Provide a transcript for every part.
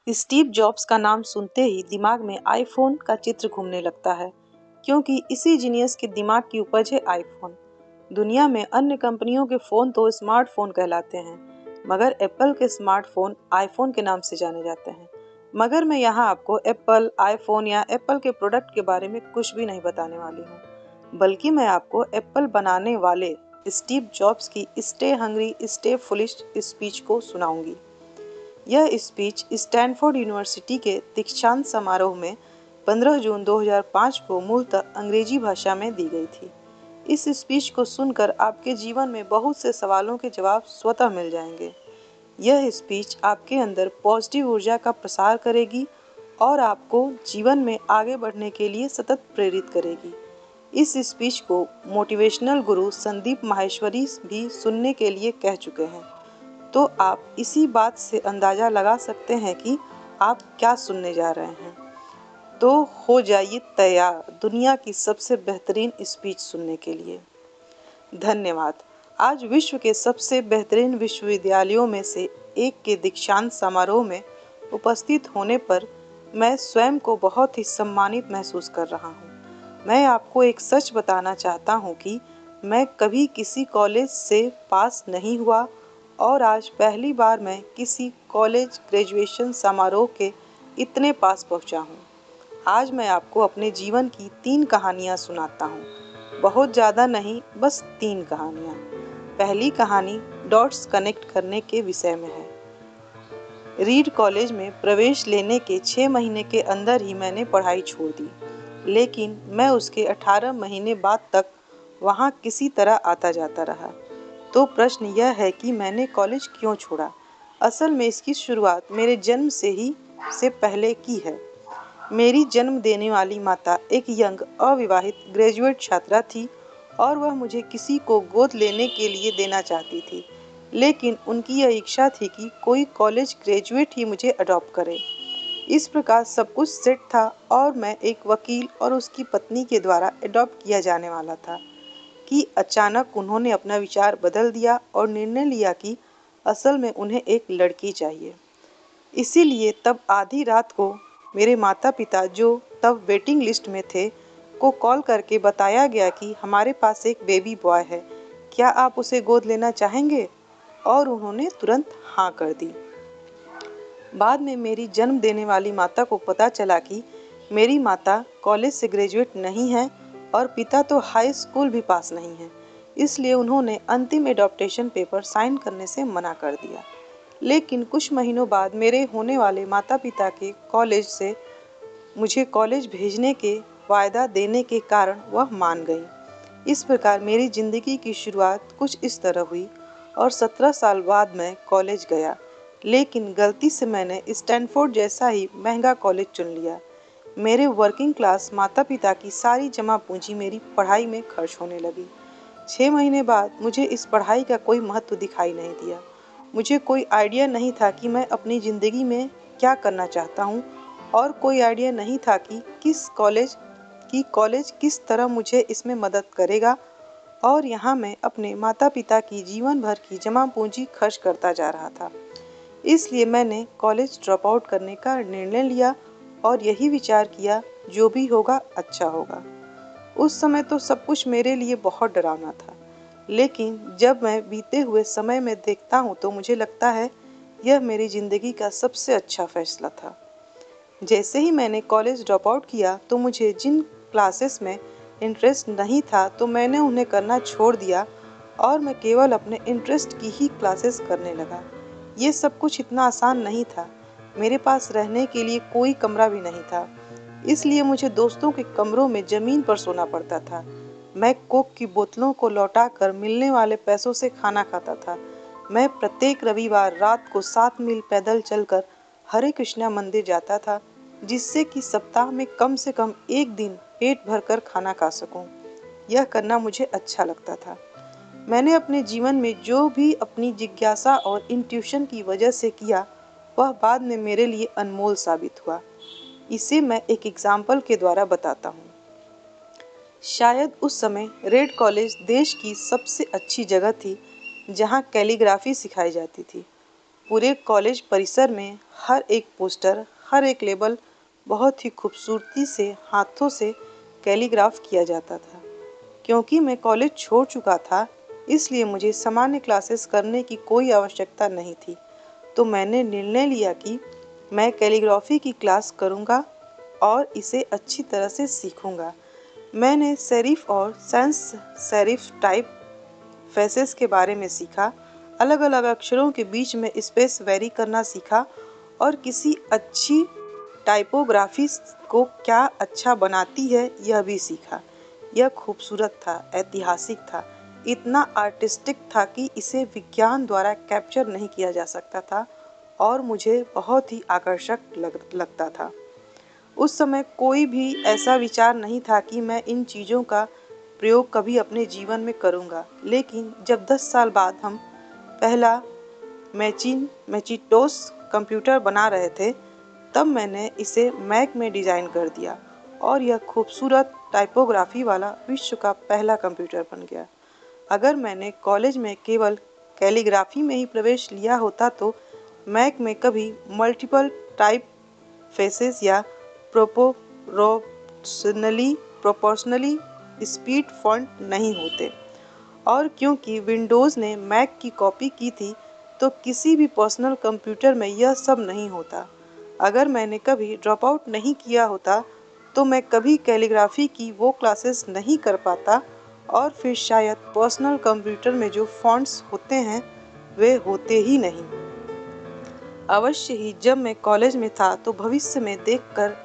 Steve jobs का नाम सुनते ही दिमाग में आईफोन का चित्र घूमने लगता है, क्योंकि इसी जीनियस के दिमाग की उपज है आईफोन। दुनिया में अन्य कंपनियों के फ़ोन तो स्मार्टफ़ोन कहलाते हैं, मगर एप्पल के स्मार्टफ़ोन आईफोन के नाम से जाने जाते हैं। मगर मैं यहाँ आपको एप्पल, आईफोन या एप्पल के प्रोडक्ट के बारे में कुछ भी नहीं बताने वाली हूँ, बल्कि मैं आपको एप्पल बनाने वाले स्टीव जॉब्स की stay hungry stay foolish speech को सुनाऊंगी। यह स्पीच स्टैनफोर्ड यूनिवर्सिटी के दीक्षांत समारोह में 15 जून 2005 को मूलतः अंग्रेजी भाषा में दी गई थी। इस स्पीच को सुनकर आपके जीवन में बहुत से सवालों के जवाब स्वतः मिल जाएंगे। यह स्पीच आपके अंदर पॉजिटिव ऊर्जा का प्रसार करेगी और आपको जीवन में आगे बढ़ने के लिए सतत प्रेरित करेगी। इस स्पीच को मोटिवेशनल गुरु संदीप माहेश्वरी भी सुनने के लिए कह चुके हैं, तो आप इसी बात से अंदाज़ा लगा सकते हैं कि आप क्या सुनने जा रहे हैं। तो हो जाइए तैयार दुनिया की सबसे बेहतरीन स्पीच सुनने के लिए। धन्यवाद। आज विश्व के सबसे बेहतरीन विश्वविद्यालयों में से एक के दीक्षांत समारोह में उपस्थित होने पर मैं स्वयं को बहुत ही सम्मानित महसूस कर रहा हूँ। मैं आपको एक सच बताना चाहता हूँ कि मैं कभी किसी कॉलेज से पास नहीं हुआ और आज पहली बार मैं किसी कॉलेज ग्रेजुएशन समारोह के इतने पास पहुँचा हूँ। आज मैं आपको अपने जीवन की 3 कहानियाँ सुनाता हूँ। बहुत ज़्यादा नहीं, बस 3 कहानियाँ। पहली कहानी डॉट्स कनेक्ट करने के विषय में है। रीड कॉलेज में प्रवेश लेने के 6 महीने के अंदर ही मैंने पढ़ाई छोड़ दी, लेकिन मैं उसके 18 महीने बाद तक वहाँ किसी तरह आता जाता रहा। तो प्रश्न यह है कि मैंने कॉलेज क्यों छोड़ा। असल में इसकी शुरुआत मेरे जन्म से पहले की है। मेरी जन्म देने वाली माता एक यंग अविवाहित ग्रेजुएट छात्रा थी और वह मुझे किसी को गोद लेने के लिए देना चाहती थी, लेकिन उनकी यह इच्छा थी कि कोई कॉलेज ग्रेजुएट ही मुझे अडॉप्ट करे। इस प्रकार सब कुछ सेट था और मैं एक वकील और उसकी पत्नी के द्वारा अडॉप्ट किया जाने वाला था कि अचानक उन्होंने अपना विचार बदल दिया और निर्णय लिया कि असल में उन्हें एक लड़की चाहिए। इसीलिए तब आधी रात को मेरे माता पिता, जो तब वेटिंग लिस्ट में थे, को कॉल करके बताया गया कि हमारे पास एक बेबी बॉय है, क्या आप उसे गोद लेना चाहेंगे? और उन्होंने तुरंत हाँ कर दी। बाद में मेरी जन्म देने वाली माता को पता चला कि मेरी माता कॉलेज से ग्रेजुएट नहीं है और पिता तो हाई स्कूल भी पास नहीं है, इसलिए उन्होंने अंतिम एडॉप्टेशन पेपर साइन करने से मना कर दिया। लेकिन कुछ महीनों बाद मेरे होने वाले माता पिता के कॉलेज से मुझे कॉलेज भेजने के वायदा देने के कारण वह मान गई। इस प्रकार मेरी ज़िंदगी की शुरुआत कुछ इस तरह हुई और 17 साल बाद मैं कॉलेज गया, लेकिन गलती से मैंने स्टैनफोर्ड जैसा ही महंगा कॉलेज चुन लिया। मेरे वर्किंग क्लास माता पिता की सारी जमा पूंजी मेरी पढ़ाई में खर्च होने लगी। 6 महीने बाद मुझे इस पढ़ाई का कोई महत्व दिखाई नहीं दिया। मुझे कोई आइडिया नहीं था कि मैं अपनी ज़िंदगी में क्या करना चाहता हूँ और कोई आइडिया नहीं था कि कॉलेज किस तरह मुझे इसमें मदद करेगा। और यहाँ मैं अपने माता पिता की जीवन भर की जमा पूंजी खर्च करता जा रहा था। इसलिए मैंने कॉलेज ड्रॉप आउट करने का निर्णय लिया और यही विचार किया, जो भी होगा अच्छा होगा। उस समय तो सब कुछ मेरे लिए बहुत डरावना था, लेकिन जब मैं बीते हुए समय में देखता हूँ तो मुझे लगता है यह मेरी ज़िंदगी का सबसे अच्छा फैसला था। जैसे ही मैंने कॉलेज ड्रॉप आउट किया तो मुझे जिन क्लासेस में इंटरेस्ट नहीं था तो मैंने उन्हें करना छोड़ दिया और मैं केवल अपने इंटरेस्ट की ही क्लासेस करने लगा। ये सब कुछ इतना आसान नहीं था। मेरे पास रहने के लिए कोई कमरा भी नहीं था, इसलिए मुझे दोस्तों के कमरों में ज़मीन पर सोना पड़ता था। मैं कोक की बोतलों को लौटाकर मिलने वाले पैसों से खाना खाता था। मैं प्रत्येक रविवार रात को 7 मील पैदल चलकर हरे कृष्णा मंदिर जाता था, जिससे कि सप्ताह में कम से कम एक दिन पेट भरकर खाना खा सकूं। यह करना मुझे अच्छा लगता था। मैंने अपने जीवन में जो भी अपनी जिज्ञासा और इंट्यूशन की वजह से किया, वह बाद में मेरे लिए अनमोल साबित हुआ। इसे मैं एक एग्जाम्पल के द्वारा बताता हूँ। शायद उस समय रेड कॉलेज देश की सबसे अच्छी जगह थी जहाँ कैलीग्राफी सिखाई जाती थी। पूरे कॉलेज परिसर में हर एक पोस्टर, हर एक लेबल बहुत ही खूबसूरती से हाथों से कैलीग्राफ किया जाता था। क्योंकि मैं कॉलेज छोड़ चुका था, इसलिए मुझे सामान्य क्लासेस करने की कोई आवश्यकता नहीं थी। तो मैंने निर्णय लिया कि मैं कैलीग्राफी की क्लास करूँगा और इसे अच्छी तरह से सीखूँगा। मैंने सेरिफ और सैंस सेरिफ टाइप फेसेस के बारे में सीखा, अलग अलग अक्षरों के बीच में स्पेस वेरी करना सीखा और किसी अच्छी टाइपोग्राफी को क्या अच्छा बनाती है यह भी सीखा। यह खूबसूरत था, ऐतिहासिक था, इतना आर्टिस्टिक था कि इसे विज्ञान द्वारा कैप्चर नहीं किया जा सकता था और मुझे बहुत ही आकर्षक लगता था। उस समय कोई भी ऐसा विचार नहीं था कि मैं इन चीज़ों का प्रयोग कभी अपने जीवन में करूँगा। लेकिन जब 10 साल बाद हम पहला मैचिंटोश कंप्यूटर बना रहे थे, तब मैंने इसे मैक में डिज़ाइन कर दिया और यह खूबसूरत टाइपोग्राफी वाला विश्व का पहला कंप्यूटर बन गया। अगर मैंने कॉलेज में केवल कैलीग्राफी में ही प्रवेश लिया होता तो मैक में कभी मल्टीपल टाइप फेसेस या प्रोपोर्शनली स्पीड फॉन्ट नहीं होते। और क्योंकि विंडोज़ ने मैक की कॉपी की थी, तो किसी भी पर्सनल कंप्यूटर में यह सब नहीं होता। अगर मैंने कभी ड्रॉप आउट नहीं किया होता, तो मैं कभी कैलीग्राफी की वो क्लासेस नहीं कर पाता और फिर शायद पर्सनल कंप्यूटर में जो फॉन्ट्स होते हैं वे होते ही नहीं। अवश्य ही जब मैं कॉलेज में था तो भविष्य में देखकर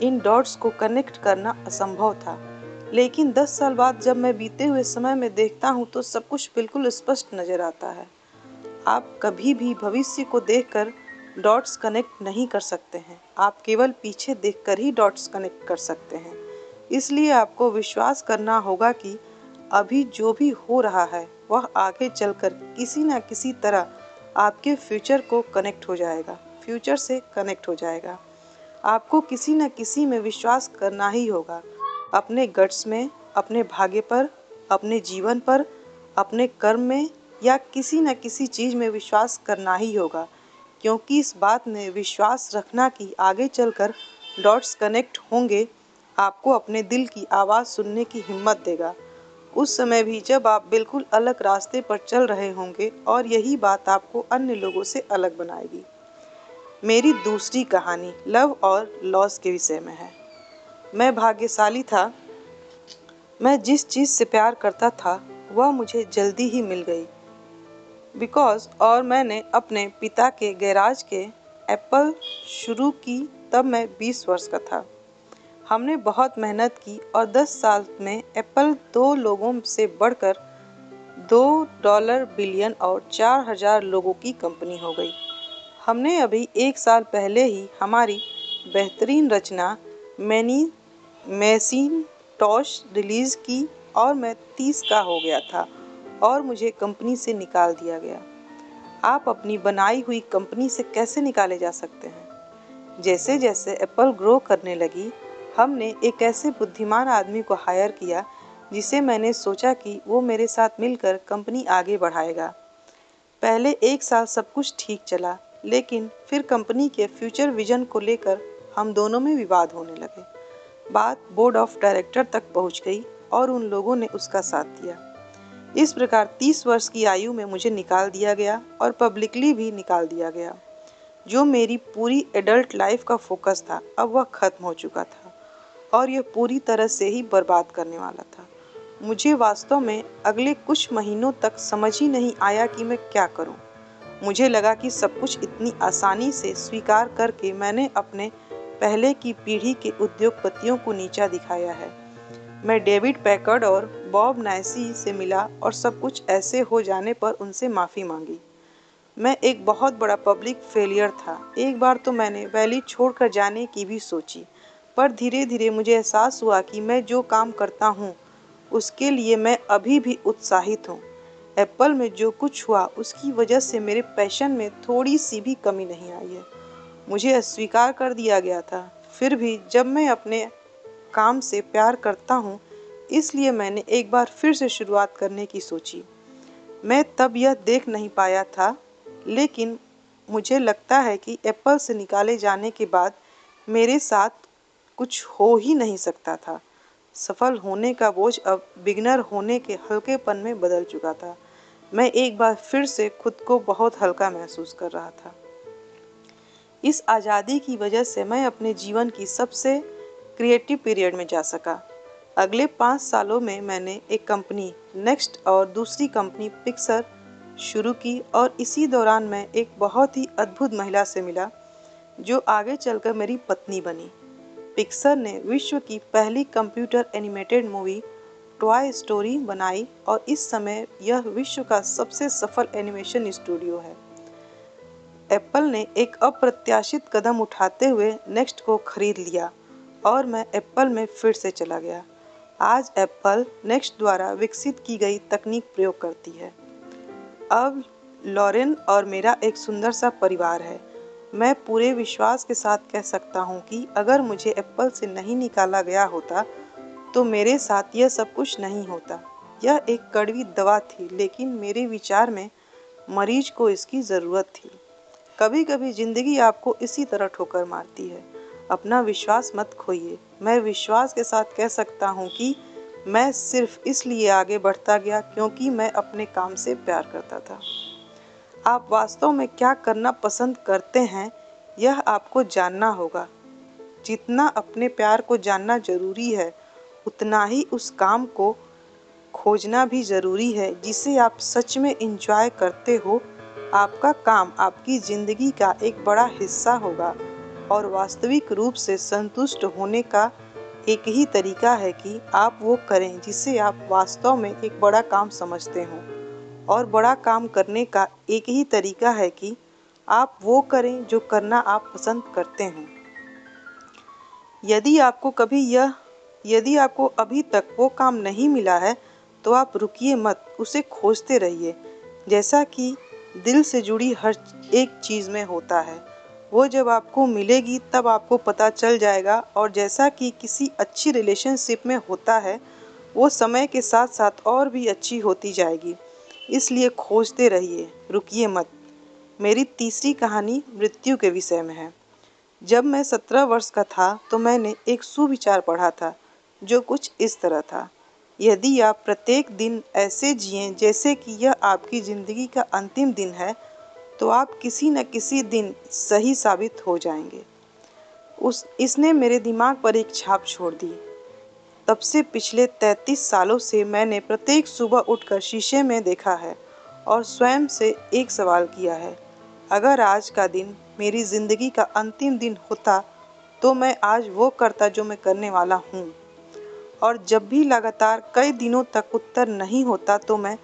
इन डॉट्स को कनेक्ट करना असंभव था। लेकिन 10 साल बाद जब मैं बीते हुए समय में देखता हूँ तो सब कुछ बिल्कुल स्पष्ट नजर आता है। आप कभी भी भविष्य को देखकर डॉट्स कनेक्ट नहीं कर सकते हैं, आप केवल पीछे देखकर ही डॉट्स कनेक्ट कर सकते हैं। इसलिए आपको विश्वास करना होगा कि अभी जो भी हो रहा है वह आगे चलकर किसी न किसी तरह आपके फ्यूचर से कनेक्ट हो जाएगा। आपको किसी न किसी में विश्वास करना ही होगा, अपने गट्स में, अपने भाग्य पर, अपने जीवन पर, अपने कर्म में या किसी न किसी चीज़ में विश्वास करना ही होगा, क्योंकि इस बात में विश्वास रखना कि आगे चलकर डॉट्स कनेक्ट होंगे आपको अपने दिल की आवाज़ सुनने की हिम्मत देगा। उस समय भी जब आप बिल्कुल अलग रास्ते पर चल रहे होंगे और यही बात आपको अन्य लोगों से अलग बनाएगी। मेरी दूसरी कहानी लव और लॉस के विषय में है। मैं भाग्यशाली था। मैं जिस चीज़ से प्यार करता था वह मुझे जल्दी ही मिल गई और मैंने अपने पिता के गैराज के एप्पल शुरू की तब मैं 20 वर्ष का था। हमने बहुत मेहनत की और 10 साल में एप्पल 2 लोगों से बढ़कर $2 बिलियन और 4,000 लोगों की कंपनी हो गई। हमने अभी 1 साल पहले ही हमारी बेहतरीन रचना मैकिन्टोश रिलीज़ की और मैं 30 का हो गया था और मुझे कंपनी से निकाल दिया गया। आप अपनी बनाई हुई कंपनी से कैसे निकाले जा सकते हैं? जैसे जैसे एप्पल ग्रो करने लगी, हमने एक ऐसे बुद्धिमान आदमी को हायर किया जिसे मैंने सोचा कि वो मेरे साथ मिलकर कंपनी आगे बढ़ाएगा। पहले 1 साल सब कुछ ठीक चला, लेकिन फिर कंपनी के फ्यूचर विजन को लेकर हम दोनों में विवाद होने लगे। बात बोर्ड ऑफ डायरेक्टर तक पहुंच गई और उन लोगों ने उसका साथ दिया। इस प्रकार 30 वर्ष की आयु में मुझे निकाल दिया गया और पब्लिकली भी निकाल दिया गया। जो मेरी पूरी एडल्ट लाइफ का फोकस था, अब वह खत्म हो चुका था और यह पूरी तरह से ही बर्बाद करने वाला था। मुझे वास्तव में अगले कुछ महीनों तक समझ ही नहीं आया कि मैं क्या करूं। मुझे लगा कि सब कुछ इतनी आसानी से स्वीकार करके मैंने अपने पहले की पीढ़ी के उद्योगपतियों को नीचा दिखाया है। मैं डेविड पैकर्ड और बॉब नाइसी से मिला और सब कुछ ऐसे हो जाने पर उनसे माफ़ी मांगी। मैं एक बहुत बड़ा पब्लिक फेलियर था। एक बार तो मैंने वैली छोड़कर जाने की भी सोची, पर धीरे धीरे मुझे एहसास हुआ कि मैं जो काम करता हूँ उसके लिए मैं अभी भी उत्साहित हूँ। एप्पल में जो कुछ हुआ उसकी वजह से मेरे पैशन में थोड़ी सी भी कमी नहीं आई है। मुझे अस्वीकार कर दिया गया था, फिर भी जब मैं अपने काम से प्यार करता हूँ, इसलिए मैंने एक बार फिर से शुरुआत करने की सोची। मैं तब यह देख नहीं पाया था, लेकिन मुझे लगता है कि एप्पल से निकाले जाने के बाद मेरे साथ कुछ हो ही नहीं सकता था। सफल होने का बोझ अब बिगिनर होने के हल्केपन में बदल चुका था। मैं एक बार फिर से खुद को बहुत हल्का महसूस कर रहा था। इस आज़ादी की वजह से मैं अपने जीवन की सबसे क्रिएटिव पीरियड में जा सका। अगले 5 सालों में मैंने एक कंपनी नेक्स्ट और दूसरी कंपनी पिक्सर शुरू की और इसी दौरान मैं एक बहुत ही अद्भुत महिला से मिला जो आगे चलकर मेरी पत्नी बनी। पिक्सर ने विश्व की पहली computer animated movie toy story बनाई और इस समय यह विश्व का सबसे सफल एनिमेशन स्टूडियो है। एप्पल ने एक अप्रत्याशित कदम उठाते हुए नेक्स्ट को खरीद लिया और मैं एप्पल में फिर से चला गया। आज एप्पल नेक्स्ट द्वारा विकसित की गई तकनीक प्रयोग करती है। अब लॉरेन और मेरा एक सुंदर सा परिवार है। मैं पूरे विश्वास के साथ कह सकता हूँ कि अगर मुझे एप्पल से नहीं निकाला गया होता तो मेरे साथ यह सब कुछ नहीं होता। यह एक कड़वी दवा थी, लेकिन मेरे विचार में मरीज को इसकी ज़रूरत थी। कभी कभी जिंदगी आपको इसी तरह ठोकर मारती है। अपना विश्वास मत खोइए। मैं विश्वास के साथ कह सकता हूँ कि मैं सिर्फ इसलिए आगे बढ़ता गया क्योंकि मैं अपने काम से प्यार करता था। आप वास्तव में क्या करना पसंद करते हैं, यह आपको जानना होगा। जितना अपने प्यार को जानना जरूरी है, उतना ही उस काम को खोजना भी ज़रूरी है जिसे आप सच में एंजॉय करते हो। आपका काम आपकी ज़िंदगी का एक बड़ा हिस्सा होगा और वास्तविक रूप से संतुष्ट होने का एक ही तरीका है कि आप वो करें जिसे आप वास्तव में एक बड़ा काम समझते हो, और बड़ा काम करने का एक ही तरीका है कि आप वो करें जो करना आप पसंद करते हो। यदि आपको अभी तक वो काम नहीं मिला है तो आप रुकिए मत, उसे खोजते रहिए। जैसा कि दिल से जुड़ी हर एक चीज़ में होता है, वो जब आपको मिलेगी तब आपको पता चल जाएगा, और जैसा कि किसी अच्छी रिलेशनशिप में होता है, वो समय के साथ साथ और भी अच्छी होती जाएगी। इसलिए खोजते रहिए, रुकिए मत। मेरी तीसरी कहानी मृत्यु के विषय में है। जब मैं 17 वर्ष का था तो मैंने एक सुविचार पढ़ा था जो कुछ इस तरह था: यदि आप प्रत्येक दिन ऐसे जिएं जैसे कि यह आपकी ज़िंदगी का अंतिम दिन है, तो आप किसी न किसी दिन सही साबित हो जाएंगे। इसने मेरे दिमाग पर एक छाप छोड़ दी। तब से पिछले 33 सालों से मैंने प्रत्येक सुबह उठकर शीशे में देखा है और स्वयं से एक सवाल किया है: अगर आज का दिन मेरी ज़िंदगी का अंतिम दिन होता तो मैं आज वो करता जो मैं करने वाला हूँ। और जब भी लगातार कई दिनों तक उत्तर नहीं होता तो मैं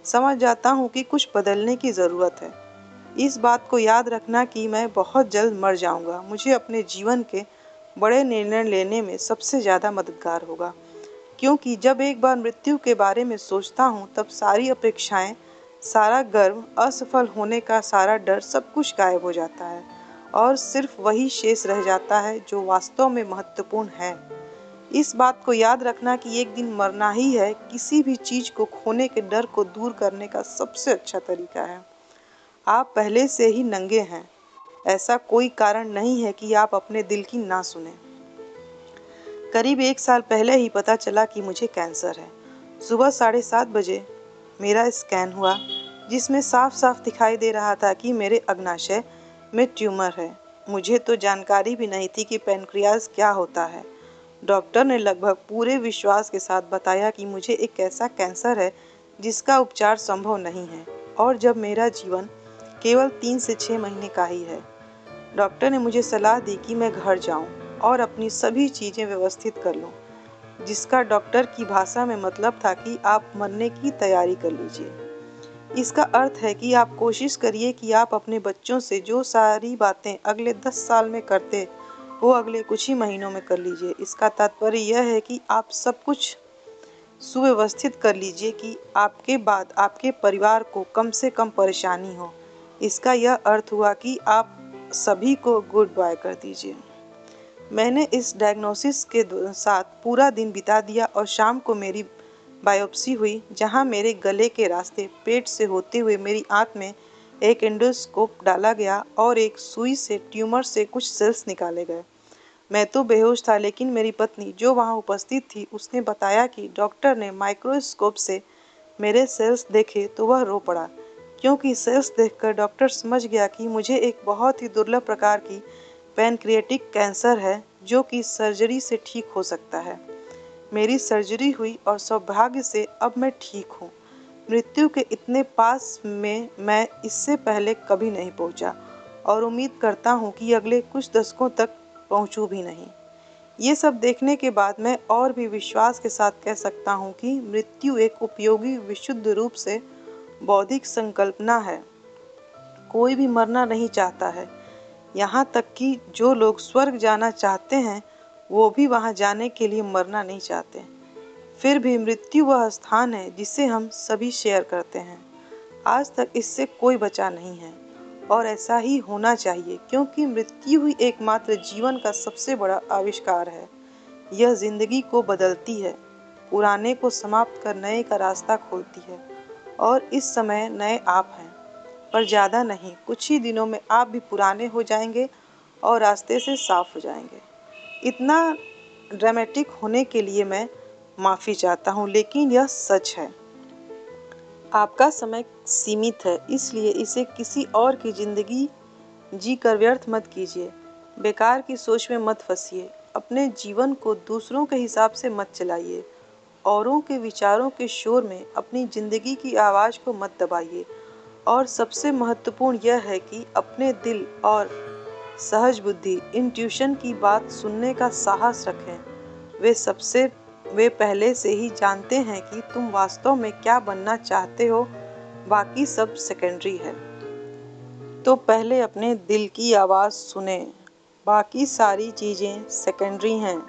समझ जाता हूँ कि कुछ बदलने की ज़रूरत है। इस बात को याद रखना कि मैं बहुत जल्द मर जाऊँगा मुझे अपने जीवन के बड़े निर्णय लेने में सबसे ज़्यादा मददगार होगा, क्योंकि जब एक बार मृत्यु के बारे में सोचता हूँ तब सारी अपेक्षाएं, सारा गर्व, असफल होने का सारा डर, सब कुछ गायब हो जाता है और सिर्फ वही शेष रह जाता है जो वास्तव में महत्वपूर्ण है। इस बात को याद रखना कि एक दिन मरना ही है, किसी भी चीज़ को खोने के डर को दूर करने का सबसे अच्छा तरीका है। आप पहले से ही नंगे हैं। ऐसा कोई कारण नहीं है कि आप अपने दिल की ना सुने। करीब 1 साल पहले ही पता चला कि मुझे कैंसर है। सुबह 7:30 बजे मेरा स्कैन हुआ, जिसमें साफ साफ दिखाई दे रहा था कि मेरे अग्नाशय में ट्यूमर है। मुझे तो जानकारी भी नहीं थी कि पैनक्रियाज क्या होता है। डॉक्टर ने लगभग पूरे विश्वास के साथ बताया कि मुझे एक ऐसा कैंसर है जिसका उपचार संभव नहीं है और जब मेरा जीवन केवल 3 से 6 महीने का ही है। डॉक्टर ने मुझे सलाह दी कि मैं घर जाऊं और अपनी सभी चीज़ें व्यवस्थित कर लूं, जिसका डॉक्टर की भाषा में मतलब था कि आप मरने की तैयारी कर लीजिए। इसका अर्थ है कि आप कोशिश करिए कि आप अपने बच्चों से जो सारी बातें अगले 10 साल में करते वो अगले कुछ ही महीनों में कर लीजिए। इसका तात्पर्य यह है कि आप सब कुछ सुव्यवस्थित कर लीजिए कि आपके बाद आपके परिवार को कम से कम परेशानी हो। इसका यह अर्थ हुआ कि आप सभी को गुड बाय कर दीजिए। मैंने इस डायग्नोसिस के साथ पूरा दिन बिता दिया और शाम को मेरी बायोप्सी हुई, जहां मेरे गले के रास्ते पेट से होते हुए मेरी आंत में एक एंडोस्कोप डाला गया और एक सुई से ट्यूमर से कुछ सेल्स निकाले गए। मैं तो बेहोश था, लेकिन मेरी पत्नी जो वहाँ उपस्थित थी उसने बताया कि डॉक्टर ने माइक्रोस्कोप से मेरे सेल्स देखे तो वह रो पड़ा, क्योंकि सेल्स देखकर डॉक्टर समझ गया कि मुझे एक बहुत ही दुर्लभ प्रकार की पैनक्रिएटिक कैंसर है जो कि सर्जरी से ठीक हो सकता है। मेरी सर्जरी हुई और सौभाग्य से अब मैं ठीक हूँ। मृत्यु के इतने पास में मैं इससे पहले कभी नहीं पहुँचा और उम्मीद करता हूँ कि अगले कुछ दशकों तक पहुँचूँ भी नहीं। ये सब देखने के बाद मैं और भी विश्वास के साथ कह सकता हूँ कि मृत्यु एक उपयोगी विशुद्ध रूप से बौद्धिक संकल्पना है। कोई भी मरना नहीं चाहता है, यहाँ तक कि जो लोग स्वर्ग जाना चाहते हैं वो भी वहाँ जाने के लिए मरना नहीं चाहते। फिर भी मृत्यु वह स्थान है जिसे हम सभी शेयर करते हैं। आज तक इससे कोई बचा नहीं है और ऐसा ही होना चाहिए, क्योंकि मृत्यु ही एकमात्र जीवन का सबसे बड़ा आविष्कार है। यह जिंदगी को बदलती है, पुराने को समाप्त कर नए का रास्ता खोलती है। और इस समय नए आप हैं, पर ज़्यादा नहीं, कुछ ही दिनों में आप भी पुराने हो जाएंगे और रास्ते से साफ हो जाएंगे। इतना ड्रामेटिक होने के लिए मैं माफ़ी चाहता हूँ, लेकिन यह सच है। आपका समय सीमित है, इसलिए इसे किसी और की ज़िंदगी जी कर व्यर्थ मत कीजिए। बेकार की सोच में मत फंसिए। अपने जीवन को दूसरों के हिसाब से मत चलाइए। औरों के विचारों के शोर में अपनी ज़िंदगी की आवाज़ को मत दबाइए। और सबसे महत्वपूर्ण यह है कि अपने दिल और सहज बुद्धि इंट्यूशन की बात सुनने का साहस रखें। वे पहले से ही जानते हैं कि तुम वास्तव में क्या बनना चाहते हो, बाकी सब सेकेंडरी है। तो पहले अपने दिल की आवाज़ सुने, बाकी सारी चीज़ें सेकेंडरी हैं।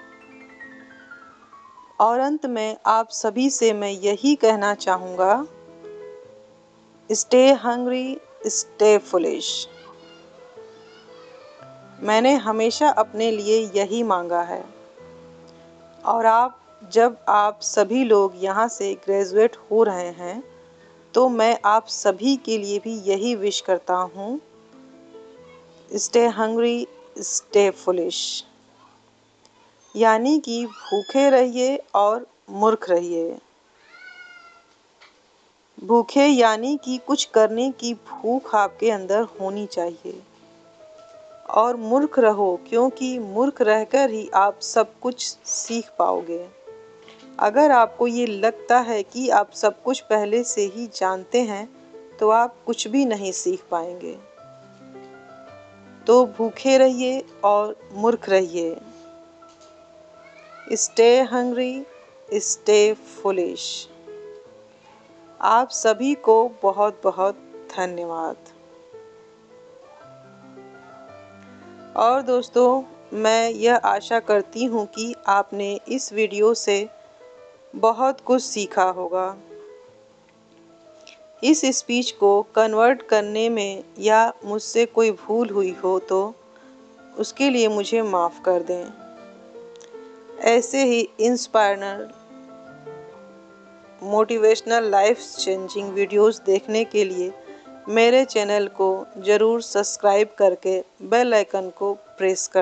और अंत में आप सभी से मैं यही कहना चाहूँगा, स्टे हंग्री, स्टे फुलिश। मैंने हमेशा अपने लिए यही मांगा है। और जब आप सभी लोग यहाँ से ग्रेजुएट हो रहे हैं तो मैं आप सभी के लिए भी यही विश करता हूँ, स्टे हंग्री, स्टे फुलिश। यानी कि भूखे रहिए और मूर्ख रहिए। भूखे यानी कि कुछ करने की भूख आपके अंदर होनी चाहिए। और मूर्ख रहो, क्योंकि मूर्ख रहकर ही आप सब कुछ सीख पाओगे। अगर आपको ये लगता है कि आप सब कुछ पहले से ही जानते हैं तो आप कुछ भी नहीं सीख पाएंगे। तो भूखे रहिए और मूर्ख रहिए। Stay hungry, stay foolish. आप सभी को बहुत बहुत धन्यवाद। और दोस्तों, मैं यह आशा करती हूँ कि आपने इस वीडियो से बहुत कुछ सीखा होगा। इस स्पीच को कन्वर्ट करने में या मुझसे कोई भूल हुई हो तो उसके लिए मुझे माफ़ कर दें। ऐसे ही इंस्पायरनल, मोटिवेशनल, लाइफ चेंजिंग वीडियोस देखने के लिए मेरे चैनल को ज़रूर सब्सक्राइब करके बेल आइकन को प्रेस कर दें।